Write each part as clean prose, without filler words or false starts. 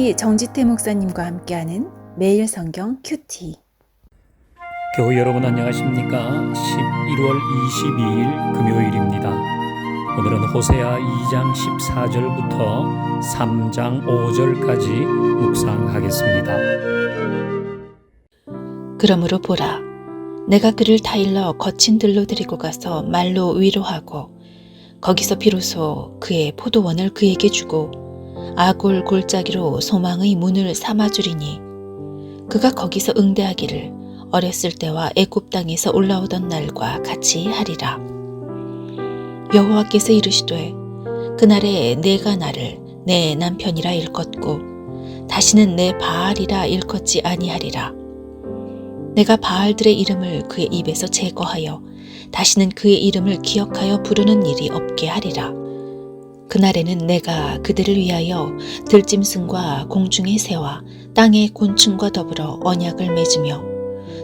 큐티 정지태 목사님과 함께하는 매일 성경 큐티. 교회 여러분 안녕하십니까? 11월 22일 금요일입니다. 오늘은 호세아 2장 14절부터 3장 5절까지 묵상하겠습니다. 그러므로 보라, 내가 그를 타일러 거친 들로 데리고 가서 말로 위로하고 거기서 비로소 그의 포도원을 그에게 주고 아골 골짜기로 소망의 문을 삼아주리니 그가 거기서 응대하기를 어렸을 때와 애굽 땅에서 올라오던 날과 같이 하리라. 여호와께서 이르시되 그날에 내가 나를 내 남편이라 일컫고 다시는 내 바알이라 일컫지 아니하리라. 내가 바알들의 이름을 그의 입에서 제거하여 다시는 그의 이름을 기억하여 부르는 일이 없게 하리라. 그날에는 내가 그들을 위하여 들짐승과 공중의 새와 땅의 곤충과 더불어 언약을 맺으며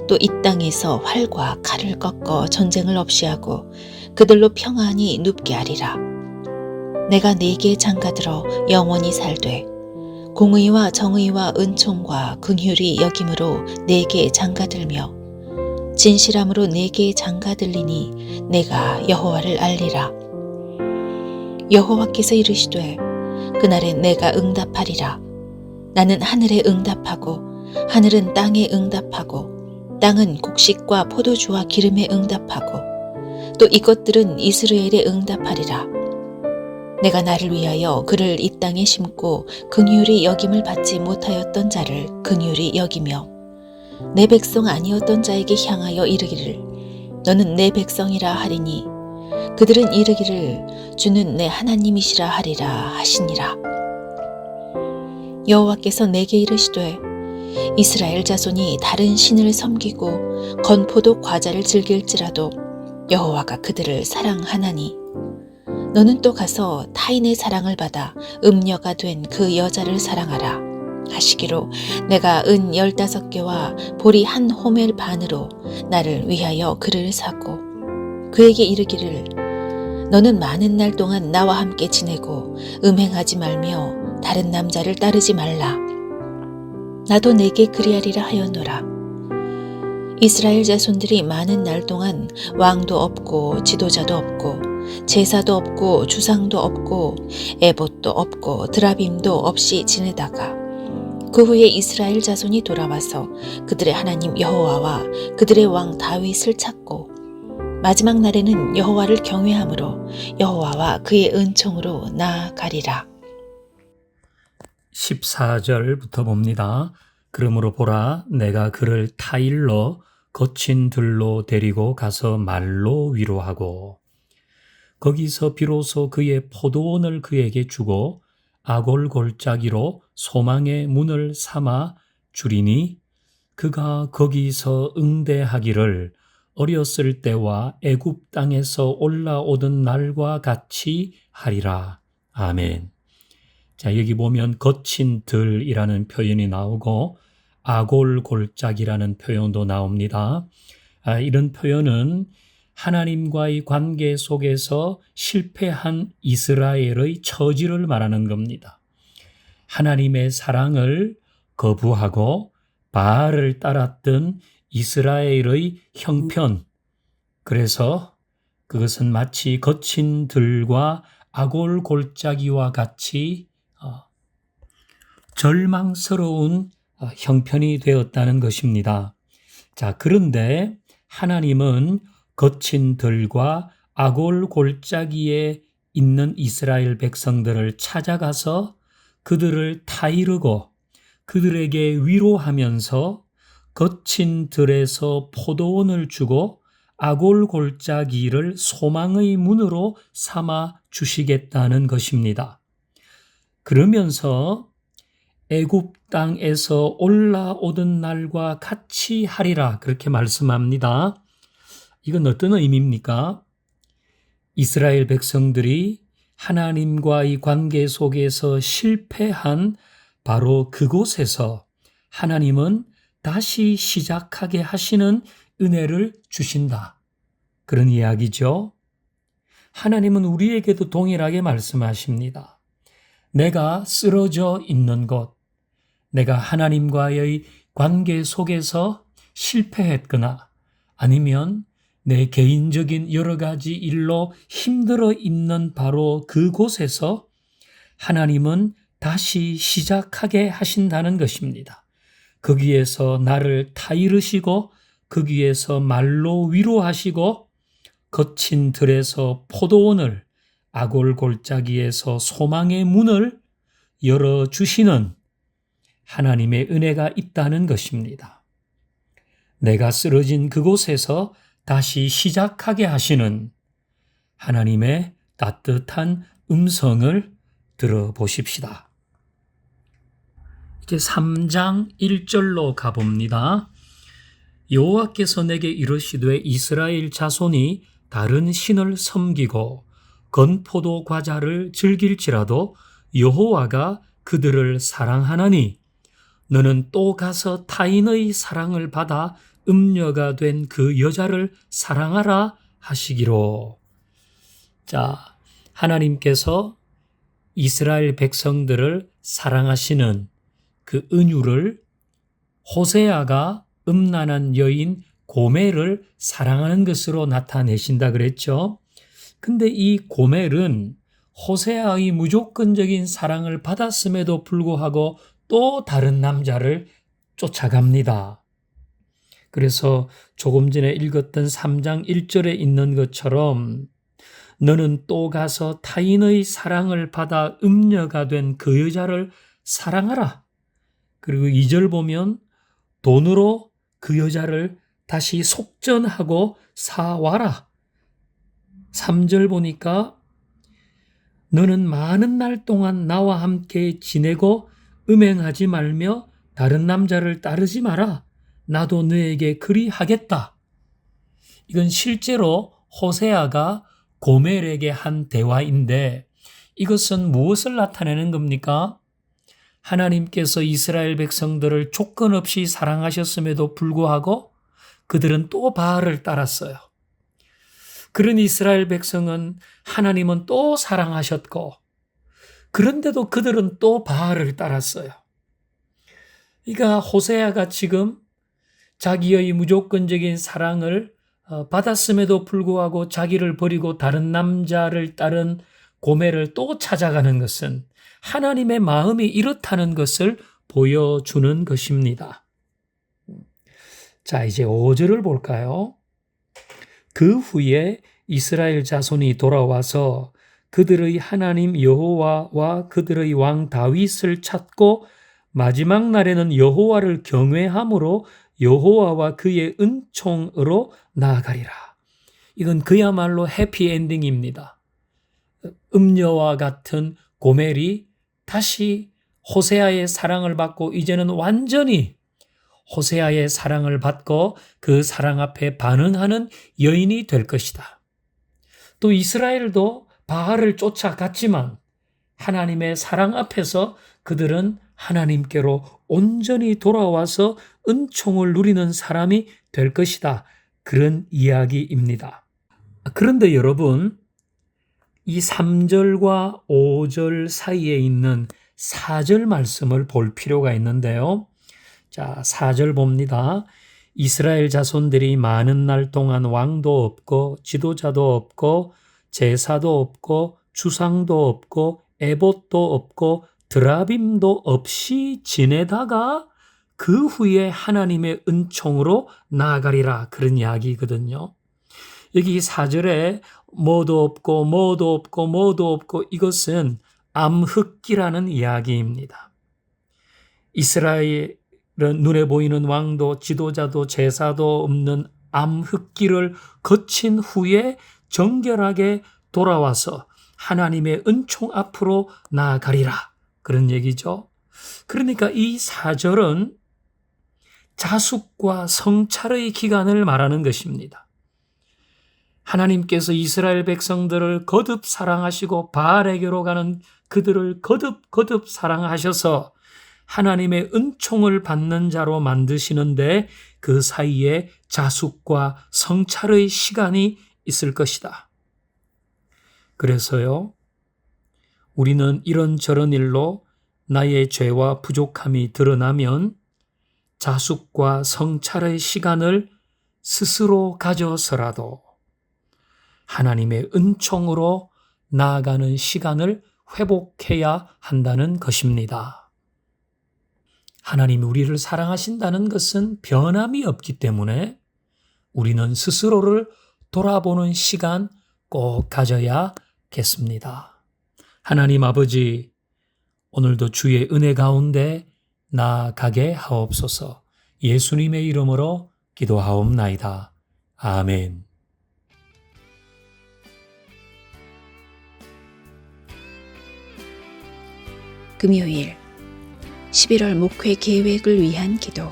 또 이 땅에서 활과 칼을 꺾어 전쟁을 없이 하고 그들로 평안히 눕게 하리라. 내가 네게 장가들어 영원히 살되 공의와 정의와 은총과 긍휼이 여김으로 네게 장가들며 진실함으로 네게 장가들리니 내가 여호와를 알리라. 여호와께서 이르시되 그날에 내가 응답하리라. 나는 하늘에 응답하고 하늘은 땅에 응답하고 땅은 곡식과 포도주와 기름에 응답하고 또 이것들은 이스라엘에 응답하리라. 내가 나를 위하여 그를 이 땅에 심고 긍휼히 여김을 받지 못하였던 자를 긍휼히 여기며 내 백성 아니었던 자에게 향하여 이르기를 너는 내 백성이라 하리니 그들은 이르기를 주는 내 하나님이시라 하리라 하시니라. 여호와께서 내게 이르시되 이스라엘 자손이 다른 신을 섬기고 건포도 과자를 즐길지라도 여호와가 그들을 사랑하나니 너는 또 가서 타인의 사랑을 받아 음녀가 된 그 여자를 사랑하라 하시기로 내가 은 15개와 보리 한 호멜 반으로 나를 위하여 그를 사고 그에게 이르기를 너는 많은 날 동안 나와 함께 지내고 음행하지 말며 다른 남자를 따르지 말라. 나도 내게 그리하리라 하였노라. 이스라엘 자손들이 많은 날 동안 왕도 없고 지도자도 없고 제사도 없고 주상도 없고 에봇도 없고 드라빔도 없이 지내다가 그 후에 이스라엘 자손이 돌아와서 그들의 하나님 여호와와 그들의 왕 다윗을 찾고 마지막 날에는 여호와를 경외함으로 여호와와 그의 은총으로 나아가리라. 14절부터 봅니다. 그러므로 보라, 내가 그를 타일러 거친 들로 데리고 가서 말로 위로하고 거기서 비로소 그의 포도원을 그에게 주고 아골 골짜기로 소망의 문을 삼아 주리니 그가 거기서 응대하기를 어렸을 때와 애굽 땅에서 올라오던 날과 같이 하리라. 아멘. 자, 여기 보면 거친 들이라는 표현이 나오고 아골 골짜기라는 표현도 나옵니다. 이런 표현은 하나님과의 관계 속에서 실패한 이스라엘의 처지를 말하는 겁니다. 하나님의 사랑을 거부하고 바알을 따랐던 이스라엘의 형편, 그래서 그것은 마치 거친 들과 아골 골짜기와 같이 절망스러운 형편이 되었다는 것입니다. 자, 그런데 하나님은 거친 들과 아골 골짜기에 있는 이스라엘 백성들을 찾아가서 그들을 타이르고 그들에게 위로하면서 거친 들에서 포도원을 주고 아골 골짜기를 소망의 문으로 삼아 주시겠다는 것입니다. 그러면서 애굽 땅에서 올라오던 날과 같이 하리라 그렇게 말씀합니다. 이건 어떤 의미입니까? 이스라엘 백성들이 하나님과의 관계 속에서 실패한 바로 그곳에서 하나님은 다시 시작하게 하시는 은혜를 주신다. 그런 이야기죠. 하나님은 우리에게도 동일하게 말씀하십니다. 내가 쓰러져 있는 것, 내가 하나님과의 관계 속에서 실패했거나 아니면 내 개인적인 여러 가지 일로 힘들어 있는 바로 그곳에서 하나님은 다시 시작하게 하신다는 것입니다. 거기에서 나를 타이르시고 거기에서 말로 위로하시고 거친 들에서 포도원을 아골 골짜기에서 소망의 문을 열어주시는 하나님의 은혜가 있다는 것입니다. 내가 쓰러진 그곳에서 다시 시작하게 하시는 하나님의 따뜻한 음성을 들어보십시다. 이제 3장 1절로 가봅니다. 여호와께서 내게 이르시되 이스라엘 자손이 다른 신을 섬기고 건포도 과자를 즐길지라도 여호와가 그들을 사랑하나니 너는 또 가서 타인의 사랑을 받아 음녀가 된 그 여자를 사랑하라 하시기로. 자, 하나님께서 이스라엘 백성들을 사랑하시는 그 은유를 호세아가 음란한 여인 고멜을 사랑하는 것으로 나타내신다 그랬죠. 근데 이 고멜은 호세아의 무조건적인 사랑을 받았음에도 불구하고 또 다른 남자를 쫓아갑니다. 그래서 조금 전에 읽었던 3장 1절에 있는 것처럼 너는 또 가서 타인의 사랑을 받아 음녀가 된 그 여자를 사랑하라. 그리고 2절 보면 돈으로 그 여자를 다시 속전하고 사와라. 3절 보니까 너는 많은 날 동안 나와 함께 지내고 음행하지 말며 다른 남자를 따르지 마라. 나도 너에게 그리하겠다. 이건 실제로 호세아가 고멜에게 한 대화인데 이것은 무엇을 나타내는 겁니까? 하나님께서 이스라엘 백성들을 조건 없이 사랑하셨음에도 불구하고 그들은 또 바알을 따랐어요. 그런 이스라엘 백성은 하나님은 또 사랑하셨고 그런데도 그들은 또 바알을 따랐어요. 그러니까 호세아가 지금 자기의 무조건적인 사랑을 받았음에도 불구하고 자기를 버리고 다른 남자를 따른 고멜을 또 찾아가는 것은 하나님의 마음이 이렇다는 것을 보여주는 것입니다. 자, 이제 5절을 볼까요? 그 후에 이스라엘 자손이 돌아와서 그들의 하나님 여호와와 그들의 왕 다윗을 찾고 마지막 날에는 여호와를 경외함으로 여호와와 그의 은총으로 나아가리라. 이건 그야말로 해피엔딩입니다. 음녀와 같은 고멜이 다시 호세아의 사랑을 받고 이제는 완전히 호세아의 사랑을 받고 그 사랑 앞에 반응하는 여인이 될 것이다. 또 이스라엘도 바알을 쫓아갔지만 하나님의 사랑 앞에서 그들은 하나님께로 온전히 돌아와서 은총을 누리는 사람이 될 것이다. 그런 이야기입니다. 그런데 여러분, 이 3절과 5절 사이에 있는 4절 말씀을 볼 필요가 있는데요. 자, 4절 봅니다. 이스라엘 자손들이 많은 날 동안 왕도 없고 지도자도 없고 제사도 없고 주상도 없고 에봇도 없고 드라빔도 없이 지내다가 그 후에 하나님의 은총으로 나아가리라. 그런 이야기거든요. 여기 4절에 뭐도 없고 뭐도 없고 뭐도 없고 이것은 암흑기라는 이야기입니다. 이스라엘은 눈에 보이는 왕도 지도자도 제사도 없는 암흑기를 거친 후에 정결하게 돌아와서 하나님의 은총 앞으로 나아가리라. 그런 얘기죠. 그러니까 이 4절은 자숙과 성찰의 기간을 말하는 것입니다. 하나님께서 이스라엘 백성들을 거듭 사랑하시고 바알에게로 가는 그들을 거듭 사랑하셔서 하나님의 은총을 받는 자로 만드시는데 그 사이에 자숙과 성찰의 시간이 있을 것이다. 그래서요, 우리는 이런저런 일로 나의 죄와 부족함이 드러나면 자숙과 성찰의 시간을 스스로 가져서라도 하나님의 은총으로 나아가는 시간을 회복해야 한다는 것입니다. 하나님이 우리를 사랑하신다는 것은 변함이 없기 때문에 우리는 스스로를 돌아보는 시간 꼭 가져야겠습니다. 하나님 아버지, 오늘도 주의 은혜 가운데 나아가게 하옵소서. 예수님의 이름으로 기도하옵나이다. 아멘. 금요일 11월 목회 계획을 위한 기도.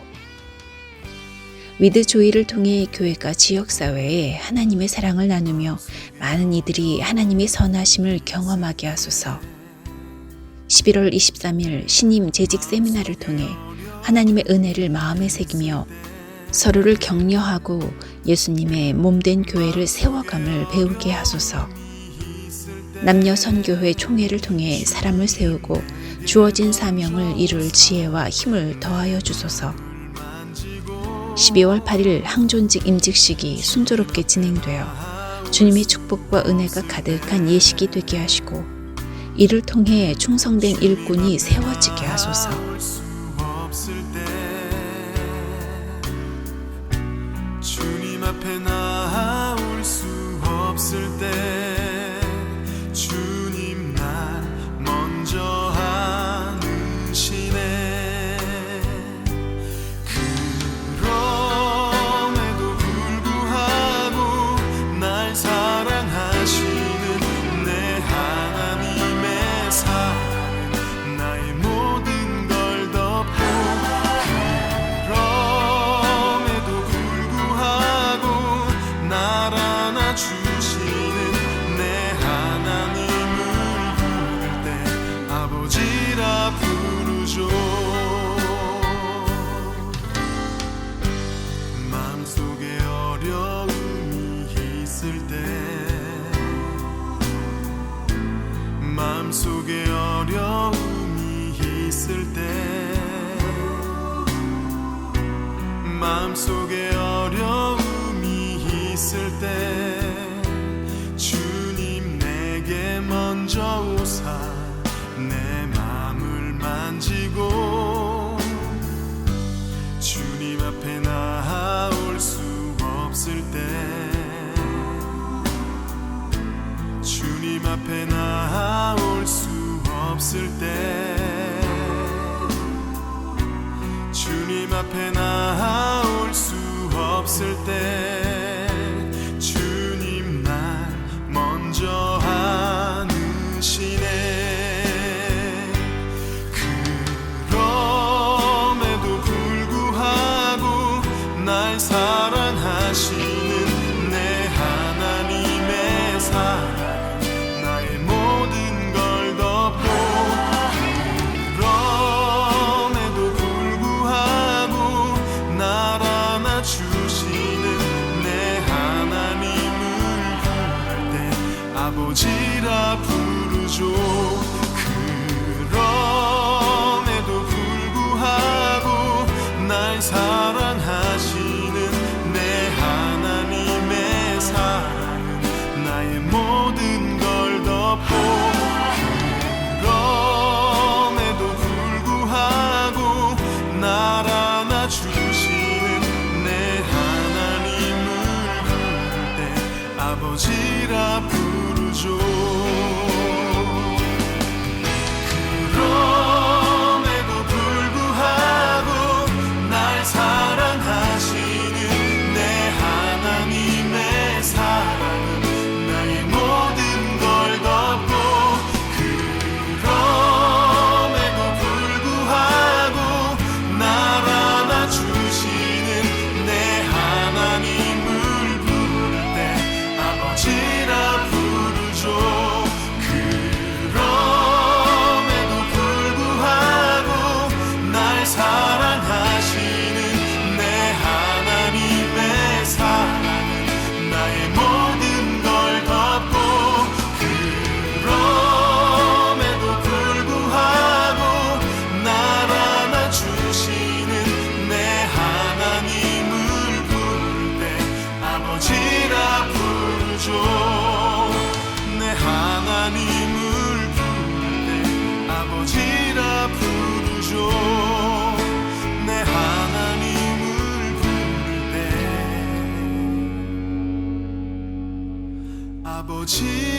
위드 조이를 통해 교회가 지역사회에 하나님의 사랑을 나누며 많은 이들이 하나님의 선하심을 경험하게 하소서. 11월 23일 신임 재직 세미나를 통해 하나님의 은혜를 마음에 새기며 서로를 격려하고 예수님의 몸된 교회를 세워감을 배우게 하소서. 남녀 선교회 총회를 통해 사람을 세우고 주어진 사명을 이룰 지혜와 힘을 더하여 주소서. 12월 8일 항존직 임직식이 순조롭게 진행되어 주님의 축복과 은혜가 가득한 예식이 되게 하시고 이를 통해 충성된 일꾼이 세워지게 하소서. 주님 앞에 나올 수 없을 때 주님 날 먼저 아시네. 그럼에도 불구하고 날 사랑하시는 내 하나님의 사랑 나의 모든 걸 덮고 그럼에도 불구하고 날 안아주시는 내 하나님을 부를 때 아버지라 부르죠. 마음속에 어려움이 있을 때 마음속에 어려움이 있을 때 마음속에 어려움이 있을 때 주님 내게 먼저 오사 내 마음을 만지고 주님 앞에 나올 수 없을 때 주님 앞에 나올 수 없을 때 주님 앞에 나올 수 없을 때 주님 날 먼저 안으시네. 그럼에도 불구하고 날 사랑하시는 내 하나님의 사랑 나의 모든 걸 덮고 그럼에도 불구하고 날 안아주시는 내 하나님을 부를 때 아버지라 부르죠. 그럼에도 불구하고 날 사랑하시는 내 하나님의 사랑은 나의 모든 걸 덮고 그럼에도 불구하고 날 안아주시는 내 하나님을 부를 때 아버지라 부르죠. 그럼에도 불구하고 날 지나가리